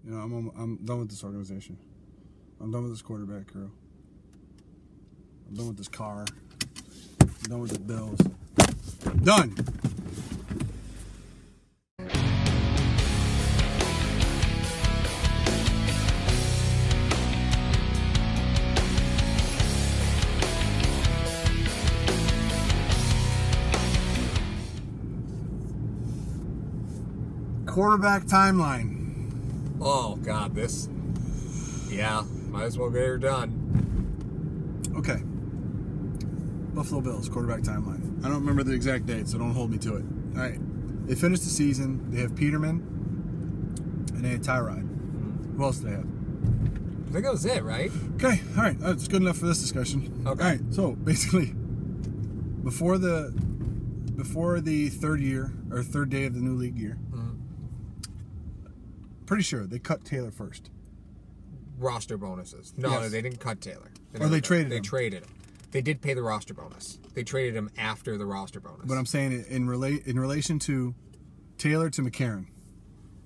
You know, I'm done with this organization. I'm done with this quarterback crew. I'm done with this car. I'm done with the Bills. Done. Quarterback timeline. Oh, God, this. Yeah, might as well get her done. Okay. Buffalo Bills, quarterback timeline. I don't remember the exact date, so don't hold me to it. All right. They finished the season. They have Peterman, and they had Tyrod. Who else do they have? I think that was it, right? Okay, all right. That's good enough for this discussion. Okay. All right, so basically, before the third day of the new league year, pretty sure they cut Taylor first. Roster bonuses. No, Yes. They didn't cut Taylor. They traded him. They traded him. They did pay the roster bonus. They traded him after the roster bonus. But I'm saying in relation to Taylor to McCarron.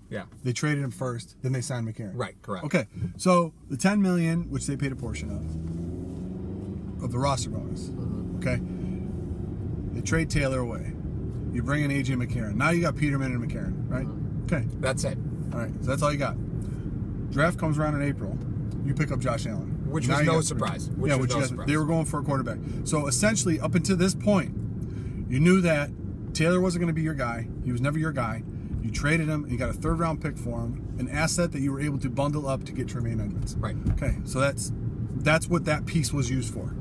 Yeah. They traded him first, then they signed McCarron. Right, correct. Okay, so the $10 million, which they paid a portion of the roster bonus. Okay, they trade Taylor away. You bring in AJ McCarron. Now you got Peterman and McCarron, right? Okay, That's it. all right. So that's all you got. Draft comes around in April. You pick up Josh Allen, Which Now was you no got- surprise. They were going for a quarterback. So essentially, up until this point, you knew that Taylor wasn't going to be your guy. He was never your guy. You traded him. You got a third-round pick for him, an asset that you were able to bundle up to get Tremaine Edmonds. Right. Okay, so that's what that piece was used for.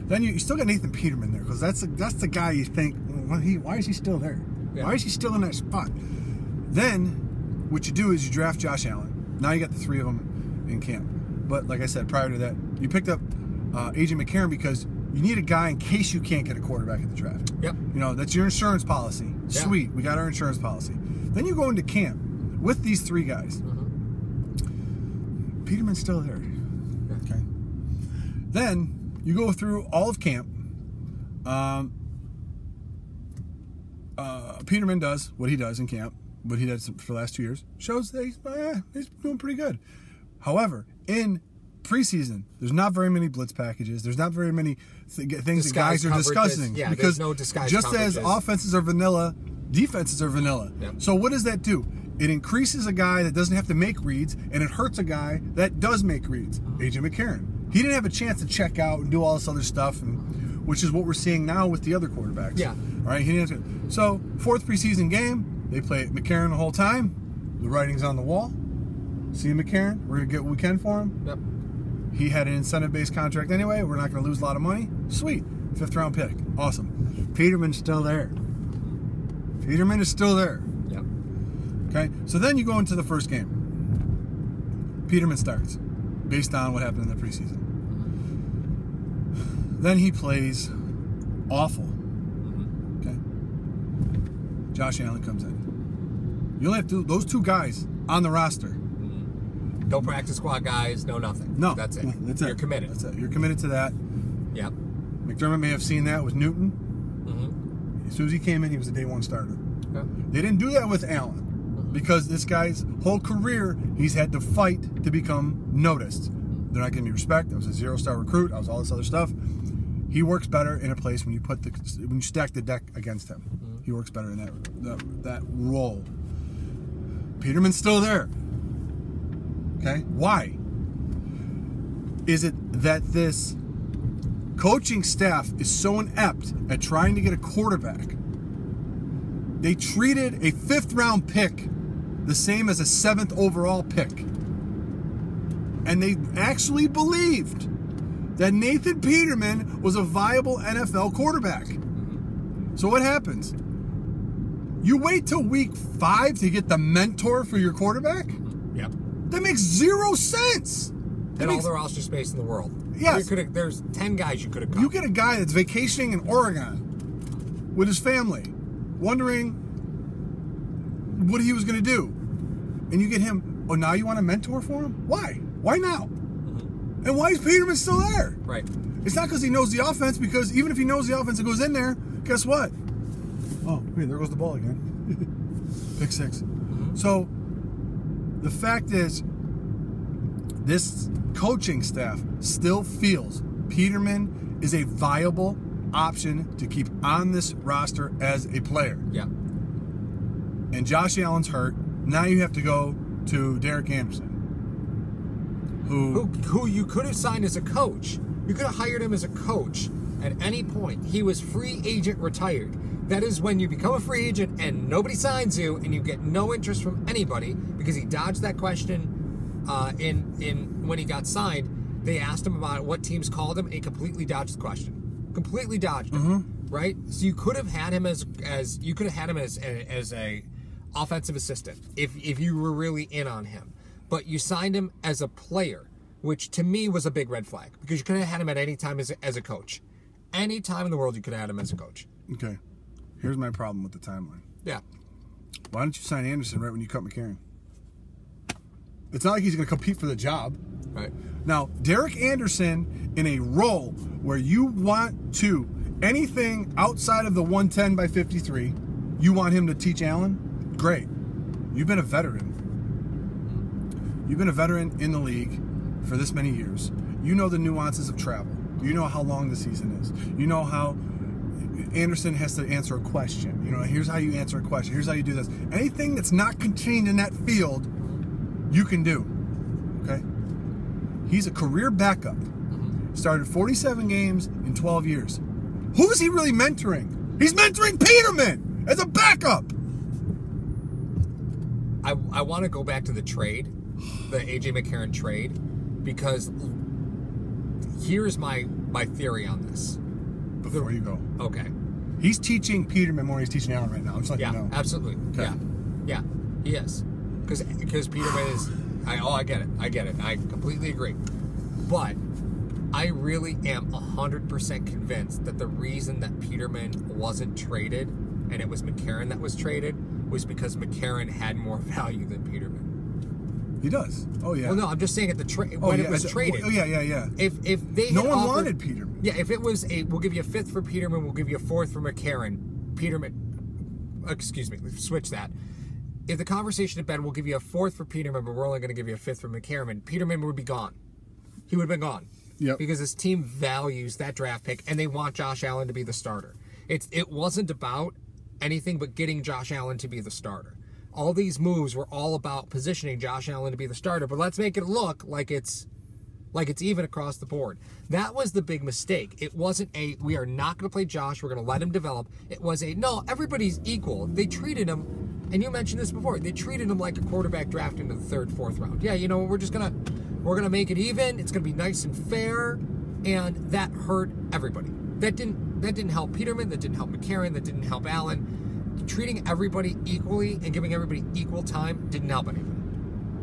Then you still got Nathan Peterman there because that's the guy you think, well, why is he still there? Yeah. Why is he still in that spot? Then what you do is you draft Josh Allen. Now you got the three of them in camp. But like I said, prior to that, you picked up AJ McCarron because you need a guy in case you can't get a quarterback at the draft. Yep. You know, that's your insurance policy. Yeah. Sweet, we got our insurance policy. Then you go into camp with these three guys. Peterman's still there. Okay. Then you go through all of camp. Peterman does what he does in camp, what he did for the last 2 years. Shows that he's doing pretty good. However, in preseason, there's not very many blitz packages. There's not very many things that guys are discussing. Yeah, because there's no disguised just as coverages. offenses are vanilla, defenses are vanilla. Yeah. So what does that do? It increases a guy that doesn't have to make reads, and it hurts a guy that does make reads. AJ McCarron. He didn't have a chance to check out and do all this other stuff, which is what we're seeing now with the other quarterbacks. Yeah. All right. He didn't have to. So fourth preseason game, they play McCarron the whole time. The writing's on the wall. See McCarron. We're gonna get what we can for him. Yep. He had an incentive-based contract anyway. We're not going to lose a lot of money. Sweet. 5th-round pick. Awesome. Peterman's still there. Peterman is still there. Yep. Okay? So then you go into the first game. Peterman starts based on what happened in the preseason. Then he plays awful. Okay? Josh Allen comes in. You only have those two guys on the roster. No practice squad guys, no nothing. No. That's it. That's it. You're committed. That's it. You're committed to that. Yep. McDermott may have seen that with Newton. As soon as he came in, he was a day one starter. Yep. They didn't do that with Allen because this guy's whole career, he's had to fight to become noticed. They're not giving me respect. I was a 0-star recruit. I was all this other stuff. He works better in a place when you stack the deck against him. He works better in that role. Peterman's still there. Okay? Why? Is it that this coaching staff is so inept at trying to get a quarterback? They treated a 5th-round pick the same as a 7th overall pick. And they actually believed that Nathan Peterman was a viable NFL quarterback. So what happens? You wait till week 5 to get the mentor for your quarterback? Yep. That makes 0 sense. And all the roster space in the world. Yes. There's 10 guys you could have cut. You get a guy that's vacationing in Oregon with his family, wondering what he was going to do. And you get him, oh, now you want a mentor for him? Why? Why now? And why is Peterman still there? Right. It's not because he knows the offense, because even if he knows the offense and goes in there, guess what? Oh, wait, there goes the ball again. Pick 6. So the fact is, this coaching staff still feels Peterman is a viable option to keep on this roster as a player. Yeah. And Josh Allen's hurt. Now you have to go to Derek Anderson, who you could have signed as a coach. You could have hired him as a coach at any point. He was free agent retired. That is when you become a free agent and nobody signs you and you get no interest from anybody because he dodged that question in when he got signed. They asked him about what teams called him and he completely dodged the question. Completely dodged it. Right? So you could have had him as a offensive assistant if you were really in on him. But you signed him as a player, which to me was a big red flag because you could have had him at any time as a coach. Any time in the world you could have had him as a coach. Okay. Here's my problem with the timeline. Yeah. Why don't you sign Anderson right when you cut McCarron? It's not like he's going to compete for the job. Right. Now, Derek Anderson in a role where you want to, anything outside of the 110 by 53, you want him to teach Allen? Great. You've been a veteran. You've been a veteran in the league for this many years. You know the nuances of travel. You know how long the season is. You know how Anderson has to answer a question. You know, here's how you answer a question. Here's how you do this. Anything that's not contained in that field, you can do. Okay? He's a career backup. Started 47 games in 12 years. Who is he really mentoring? He's mentoring Peterman as a backup. I want to go back to the trade, the A.J. McCarron trade, because here's my theory on this. Before you go. Okay. He's teaching Peterman more than he's teaching Allen right now. Just like you know. Absolutely. Okay. Yeah, he is. Because Peterman is... I get it. I completely agree. But I really am 100% convinced that the reason that Peterman wasn't traded and it was McCarron that was traded was because McCarron had more value than Peterman. He does. Oh, yeah. Well, no, I'm just saying at the trade when it was traded. Oh, yeah. If they no had one offered, wanted Peterman. Yeah, if it was we'll give you a fifth for Peterman, we'll give you a fourth for McCarron. Excuse me, switch that. If the conversation had been, we'll give you a fourth for Peterman, but we're only going to give you a fifth for McCarron, Peterman would be gone. He would have been gone. Yep. Because his team values that draft pick, and they want Josh Allen to be the starter. It wasn't about anything but getting Josh Allen to be the starter. All these moves were all about positioning Josh Allen to be the starter, but let's make it look like it's even across the board. That was the big mistake. It wasn't we are not going to play Josh, we're going to let him develop. It was no, everybody's equal. They treated him, and you mentioned this before, they treated him like a quarterback drafted in the third, fourth round. Yeah, you know, we're going to make it even. It's going to be nice and fair, and that hurt everybody. That didn't help Peterman. That didn't help McCarron. That didn't help Allen. Treating everybody equally and giving everybody equal time didn't help anybody.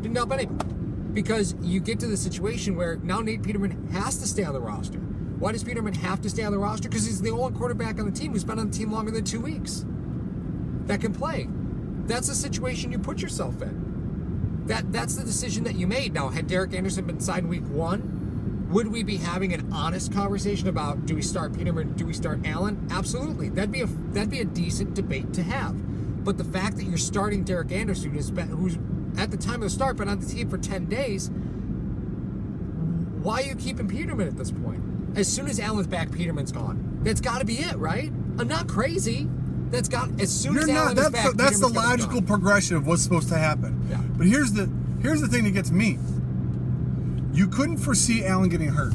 Didn't help anybody. Because you get to the situation where now Nate Peterman has to stay on the roster. Why does Peterman have to stay on the roster? Because he's the only quarterback on the team who's been on the team longer than 2 weeks that can play. That's the situation you put yourself in. That's the decision that you made. Now, had Derek Anderson been signed week 1, would we be having an honest conversation about do we start Peterman, do we start Allen? Absolutely. That'd be a decent debate to have. But the fact that you're starting Derek Anderson, who's at the time of the start been on the team for 10 days, why are you keeping Peterman at this point? As soon as Allen's back, Peterman's gone. That's got to be it, right? I'm not crazy. As soon as Allen is back, that's the logical progression of what's supposed to happen. Yeah. But here's the thing that gets me. You couldn't foresee Allen getting hurt.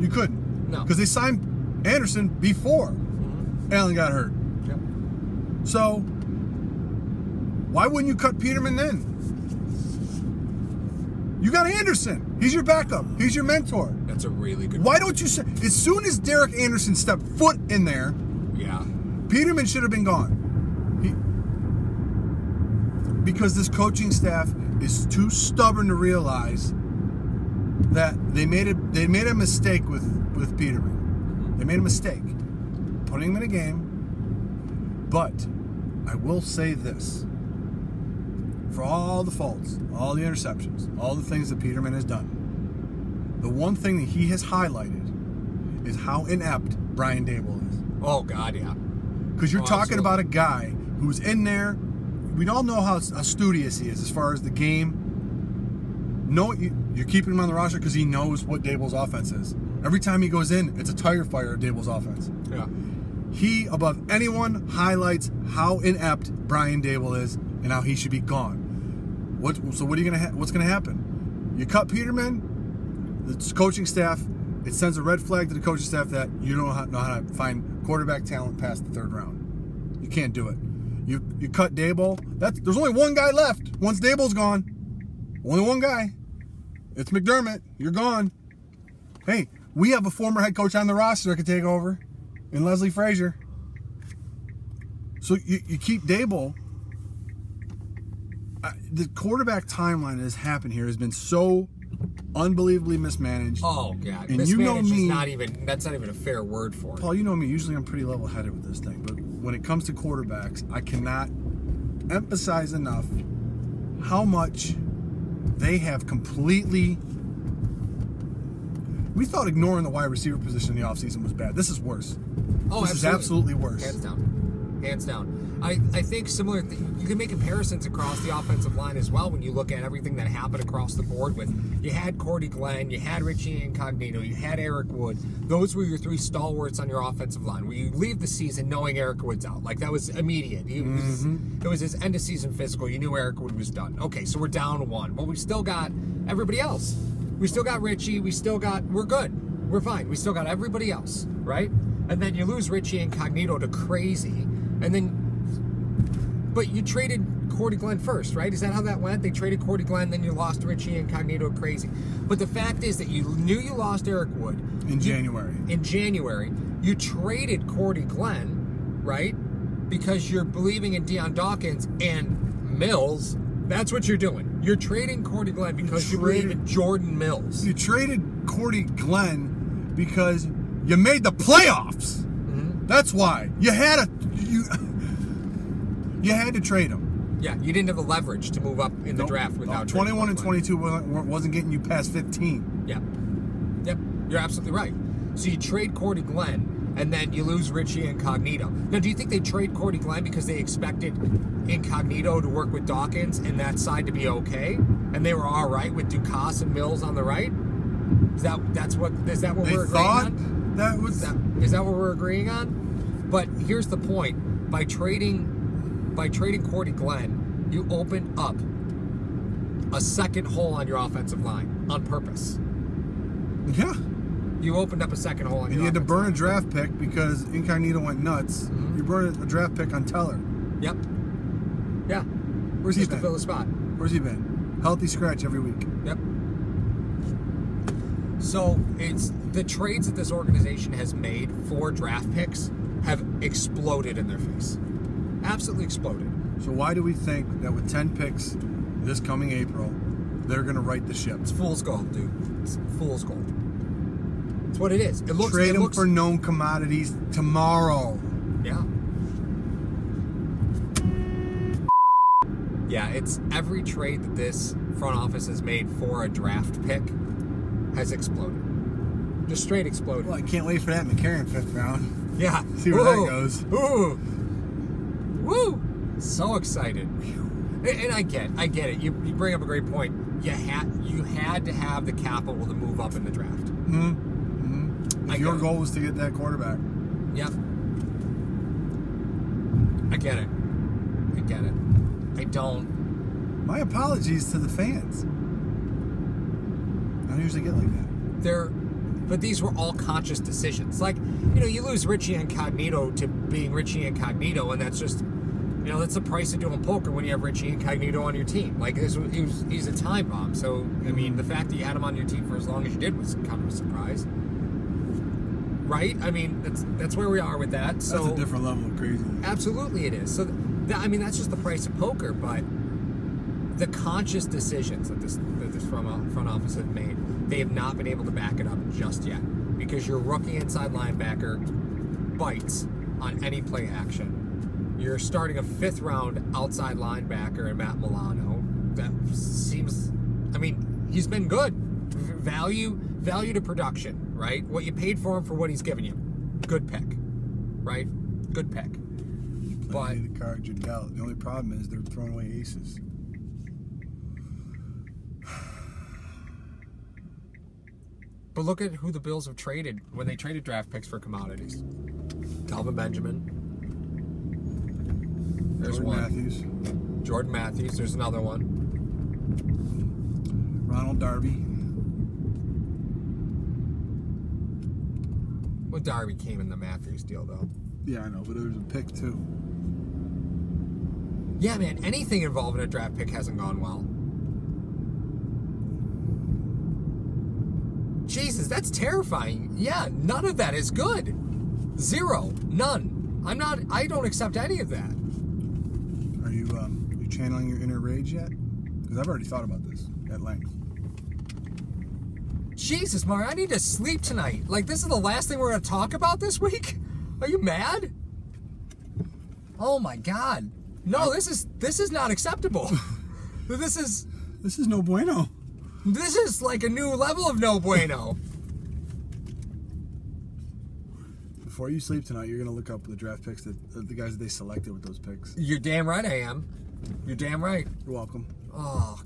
You couldn't. No. Because they signed Anderson before Allen got hurt. Yep. So, why wouldn't you cut Peterman then? You got Anderson. He's your backup. He's your mentor. That's a really good Why don't you say, as soon as Derek Anderson stepped foot in there, yeah, Peterman should have been gone. Because this coaching staff is too stubborn to realize that they made a mistake with Peterman. They made a mistake putting him in a game. But I will say this. For all the faults, all the interceptions, all the things that Peterman has done, the one thing that he has highlighted is how inept Brian Dable is. Oh, God, yeah. Because you're talking about a guy who's in there. We all know how studious he is as far as the game. you're keeping him on the roster because he knows what Daboll's offense is. Every time he goes in, it's a tire fire of Daboll's offense. Yeah. He, above anyone, highlights how inept Brian Daboll is and how he should be gone. So what are you what's gonna happen? You cut Peterman, the coaching staff. It sends a red flag to the coaching staff that you don't know how to find quarterback talent past the third round. You can't do it. You cut Daboll. There's only one guy left. Once Daboll's gone, only one guy. It's McDermott. You're gone. Hey, we have a former head coach on the roster that could take over, in Leslie Frazier. So you keep Daboll. The quarterback timeline that has happened here has been so unbelievably mismanaged. Oh God, and mismanaged you know me, that's not even a fair word for it. Paul, you know me. Usually I'm pretty level-headed with this thing, but when it comes to quarterbacks, I cannot emphasize enough how much they have completely. We thought ignoring the wide receiver position in the offseason was bad. This is worse. Oh, this is absolutely worse. Hands down. Hands down. I think similar. You can make comparisons across the offensive line as well when you look at everything that happened across the board. With you had Cordy Glenn, you had Richie Incognito, you had Eric Wood. Those were your three stalwarts on your offensive line. Where you leave the season knowing Eric Wood's out, like that was immediate. It was his end of season physical. You knew Eric Wood was done. Okay, so we're down one. Well, we still got everybody else. We still got Richie. We're good. We're fine. We still got everybody else, right? And then you lose Richie Incognito to crazy, and then. But you traded Cordy Glenn first, right? Is that how that went? They traded Cordy Glenn, then you lost Richie Incognito crazy. But the fact is that you knew you lost Eric Wood. In January. You traded Cordy Glenn, right? Because you're believing in Deion Dawkins and Mills. That's what you're doing. You're trading Cordy Glenn because you believe in Jordan Mills. You traded Cordy Glenn because you made the playoffs. Mm-hmm. That's why. You had to trade him. Yeah, you didn't have the leverage to move up in the draft without 21 and 22 wasn't getting you past 15. Yeah. Yep, you're absolutely right. So you trade Cordy Glenn, and then you lose Richie Incognito. Now, do you think they trade Cordy Glenn because they expected Incognito to work with Dawkins and that side to be okay? And they were all right with Dukas and Mills on the right? Is that what we're agreeing on? Is that what we're agreeing on? But here's the point. By trading Cordy Glenn, you open up a second hole on your offensive line on purpose. Yeah. You opened up a second hole on your offensive line. And you had to burn a draft pick because Incognito went nuts. Mm-hmm. You burned a draft pick on Teller. Yep. Yeah. Where's he been? Just to fill the spot. Where's he been? Healthy scratch every week. Yep. So it's the trades that this organization has made for draft picks have exploded in their face. Absolutely exploded. So why do we think that with 10 picks this coming April, they're going to right the ship? It's fool's gold, dude. It's fool's gold. It's what it is. Trade them for known commodities tomorrow. Yeah. Yeah, it's every trade that this front office has made for a draft pick has exploded. Just straight exploded. Well, I can't wait for that McCarron 5th round. Yeah. See where that goes. Ooh. Woo! So excited. And I get it. You bring up a great point. You had to have the capital to move up in the draft. Mm-hmm. Your goal was to get that quarterback. Yep. I get it. I don't. My apologies to the fans. I don't usually get like that. But these were all conscious decisions. Like, you lose Richie Incognito to being Richie Incognito, and that's just, that's the price of doing poker when you have Richie Incognito on your team. Like, he's a time bomb. So, I mean, the fact that you had him on your team for as long as you did was kind of a surprise. Right? I mean, that's where we are with that. So, that's a different level of crazy. Absolutely it is. So, that's just the price of poker, but the conscious decisions that this front office have made, they have not been able to back it up just yet, because your rookie inside linebacker bites on any play action. You're starting a 5th round outside linebacker in Matt Milano. That seems, he's been good. Value to production, right? What you paid for him for what he's given you. Good pick, right? Good pick. But the cards you're dealt. The only problem is they're throwing away aces. But look at who the Bills have traded when they traded draft picks for commodities. Calvin Benjamin. There's Jordan one. Matthews. Jordan Matthews. There's another one. Ronald Darby. Well, Darby came in the Matthews deal, though. Yeah, I know, but there's a pick, too. Yeah, man, anything involving a draft pick hasn't gone well. Jesus, that's terrifying. Yeah, none of that is good. Zero. None. I don't accept any of that. Are you channeling your inner rage yet? Because I've already thought about this at length. Jesus, Mario, I need to sleep tonight. Like, this is the last thing we're going to talk about this week? Are you mad? Oh, my God. No, this is not acceptable. This is no bueno. This is like a new level of no bueno. Before you sleep tonight, you're gonna look up the draft picks that the guys that they selected with those picks. You're damn right I am. You're damn right. You're welcome. Oh,